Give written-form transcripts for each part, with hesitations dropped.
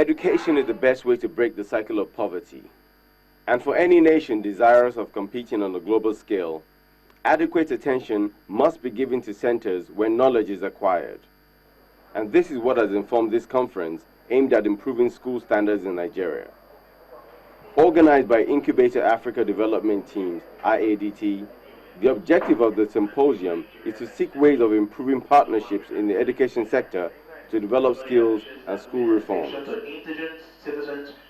Education is the best way to break the cycle of poverty. And for any nation desirous of competing on a global scale, adequate attention must be given to centers where knowledge is acquired. And this is what has informed this conference aimed at improving school standards in Nigeria. Organized by Incubator Africa Development Teams, IADT, the objective of the symposium is to seek ways of improving partnerships in the education sector to develop skills and school reforms.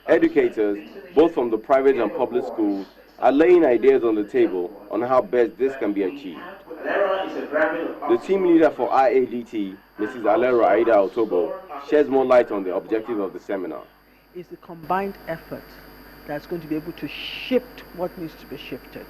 Educators, both from the private and public schools, are laying ideas on the table on how best this can be achieved. The team leader for IADT, Mrs. Alero Aida Otobo, sheds more light on the objective of the seminar. It's the combined effort that's going to be able to shift what needs to be shifted.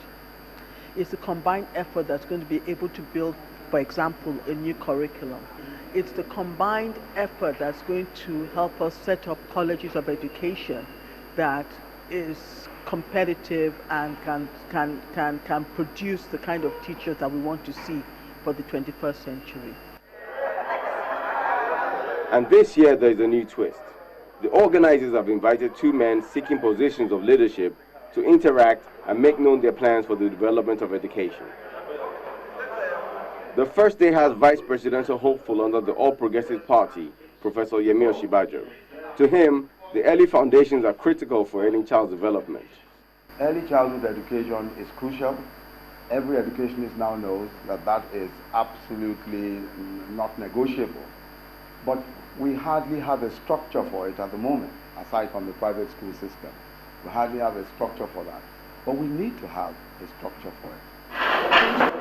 It's the combined effort that's going to be able to build, for example, a new curriculum. It's the combined effort that's going to help us set up colleges of education that is competitive and can produce the kind of teachers that we want to see for the 21st century. And this year there is a new twist. The organizers have invited two men seeking positions of leadership to interact and make known their plans for the development of education. The first day has Vice Presidential hopeful under the All Progressive Party, Professor Yemi Oshibajo. To him, the early foundations are critical for any child's development. Early childhood education is crucial. Every educationist now knows that that is absolutely not negotiable. But we hardly have a structure for it at the moment, aside from the private school system. We hardly have a structure for that. But we need to have a structure for it.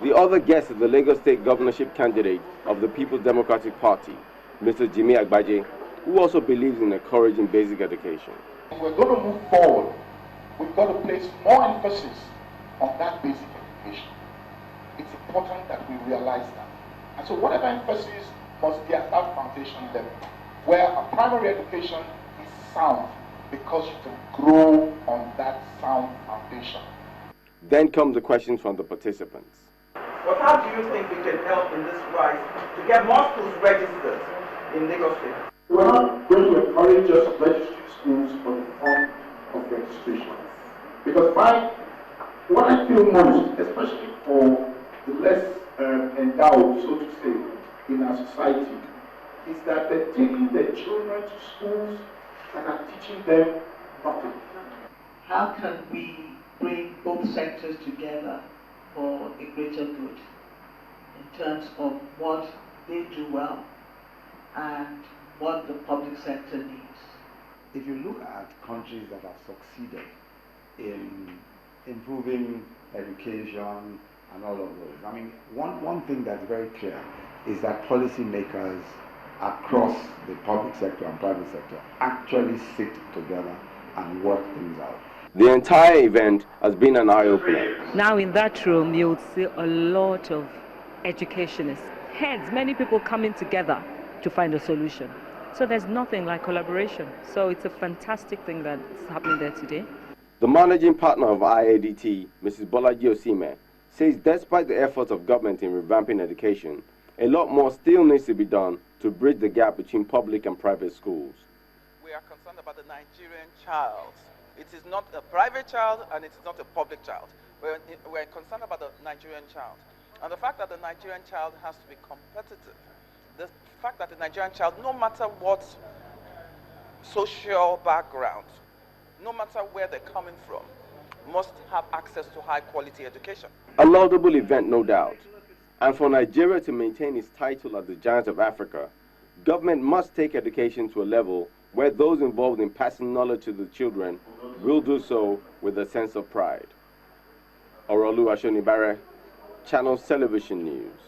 The other guest is the Lagos State governorship candidate of the People's Democratic Party, Mr. Jimmy Agbaje, who also believes in encouraging basic education. If we're going to move forward, we've got to place more emphasis on that basic education. It's important that we realize that. And so whatever emphasis must be at that foundation level, where a primary education is sound, because you can grow on that sound foundation. Then come the questions from the participants. But how do you think we can help in this rise to get more schools registered in Lagos State? We're not going to encourage just registry schools for the form of registration. Because what I feel most, especially for the less endowed, so to say, in our society, is that they're taking their children to schools and are teaching them nothing. How can we bring both sectors together for a greater good in terms of what they do well and what the public sector needs? If you look at countries that have succeeded in improving education and all of those, I mean, one thing that's very clear is that policymakers across the public sector and private sector actually sit together and work things out. The entire event has been an eye-opener. Now in that room, you would see a lot of educationists, heads, many people coming together to find a solution. So there's nothing like collaboration. So it's a fantastic thing that's happening there today. The managing partner of IADT, Mrs. Bolaji Osime, says despite the efforts of government in revamping education, a lot more still needs to be done to bridge the gap between public and private schools. We are concerned about the Nigerian child. It is not a private child and it is not a public child. We're concerned about the Nigerian child. And the fact that the Nigerian child has to be competitive. The fact that the Nigerian child, no matter what social background, no matter where they're coming from, must have access to high quality education. A laudable event, no doubt. And for Nigeria to maintain its title as the giant of Africa, government must take education to a level where those involved in passing knowledge to the children will do so with a sense of pride. Orolu Ashonibare, Channels Television News.